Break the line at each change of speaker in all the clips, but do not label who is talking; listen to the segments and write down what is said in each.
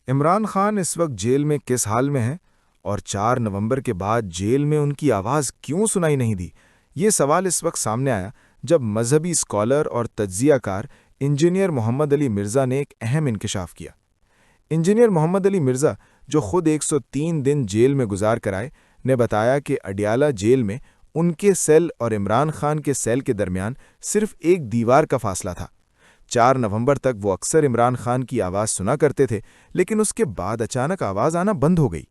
عمران خان اس وقت جیل میں کس حال میں ہیں اور 4 نومبر کے بعد جیل میں ان کی آواز کیوں سنائی نہیں دی؟ یہ سوال اس وقت سامنے آیا جب مذہبی اسکالر اور تجزیہ کار انجینئر محمد علی مرزا نے ایک اہم انکشاف کیا۔ انجینئر محمد علی مرزا، جو خود 103 دن جیل میں گزار کر آئے، نے بتایا کہ اڈیالہ جیل میں ان کے سیل اور عمران خان کے سیل کے درمیان صرف ایک دیوار کا فاصلہ تھا۔ 4 نومبر تک وہ اکثر عمران خان کی آواز سنا کرتے تھے، لیکن اس کے بعد اچانک آواز آنا بند ہو گئی۔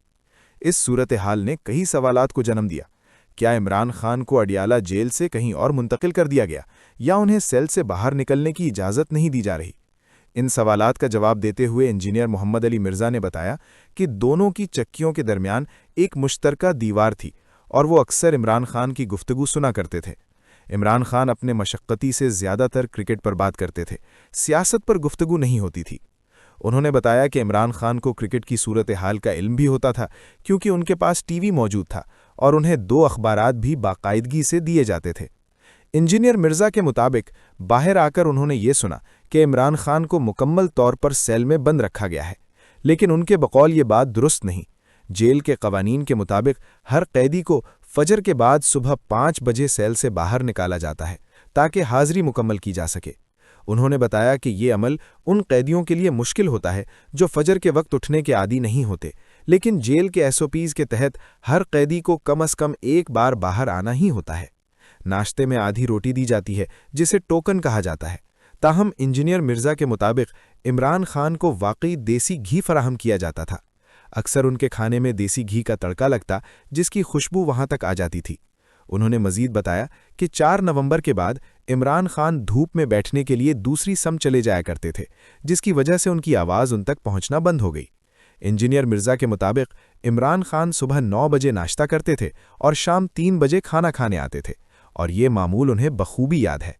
اس صورتحال نے کئی سوالات کو جنم دیا۔ کیا عمران خان کو اڈیالہ جیل سے کہیں اور منتقل کر دیا گیا، یا انہیں سیل سے باہر نکلنے کی اجازت نہیں دی جا رہی؟ ان سوالات کا جواب دیتے ہوئے انجینئر محمد علی مرزا نے بتایا کہ دونوں کی چکیوں کے درمیان ایک مشترکہ دیوار تھی اور وہ اکثر عمران خان کی گفتگو سنا کرتے تھے۔ عمران خان اپنے مشقتی سے زیادہ تر کرکٹ پر بات کرتے تھے، سیاست پر گفتگو نہیں ہوتی تھی۔ انہوں نے بتایا کہ عمران خان کو کرکٹ کی صورتحال کا علم بھی ہوتا تھا، کیونکہ ان کے پاس ٹی وی موجود تھا اور انہیں 2 اخبارات بھی باقاعدگی سے دیے جاتے تھے۔ انجینئر مرزا کے مطابق باہر آ کر انہوں نے یہ سنا کہ عمران خان کو مکمل طور پر سیل میں بند رکھا گیا ہے، لیکن ان کے بقول یہ بات درست نہیں۔ جیل کے قوانین کے مطابق ہر قیدی کو فجر کے بعد صبح 5 بجے سیل سے باہر نکالا جاتا ہے تاکہ حاضری مکمل کی جا سکے۔ انہوں نے بتایا کہ یہ عمل ان قیدیوں کے لیے مشکل ہوتا ہے جو فجر کے وقت اٹھنے کے عادی نہیں ہوتے، لیکن جیل کے SOPs کے تحت ہر قیدی کو کم از کم ایک بار باہر آنا ہی ہوتا ہے۔ ناشتے میں آدھی روٹی دی جاتی ہے جسے ٹوکن کہا جاتا ہے۔ تاہم انجینئر مرزا کے مطابق عمران خان کو واقعی دیسی گھی فراہم کیا جاتا تھا۔ اکثر ان کے کھانے میں دیسی گھی کا تڑکا لگتا، جس کی خوشبو وہاں تک آ جاتی تھی۔ انہوں نے مزید بتایا کہ 4 نومبر کے بعد عمران خان دھوپ میں بیٹھنے کے لیے دوسری سمت چلے جایا کرتے تھے، جس کی وجہ سے ان کی آواز ان تک پہنچنا بند ہو گئی۔ انجینئر مرزا کے مطابق عمران خان صبح 9 بجے ناشتہ کرتے تھے اور شام 3 بجے کھانا کھانے آتے تھے، اور یہ معمول انہیں بخوبی یاد ہے۔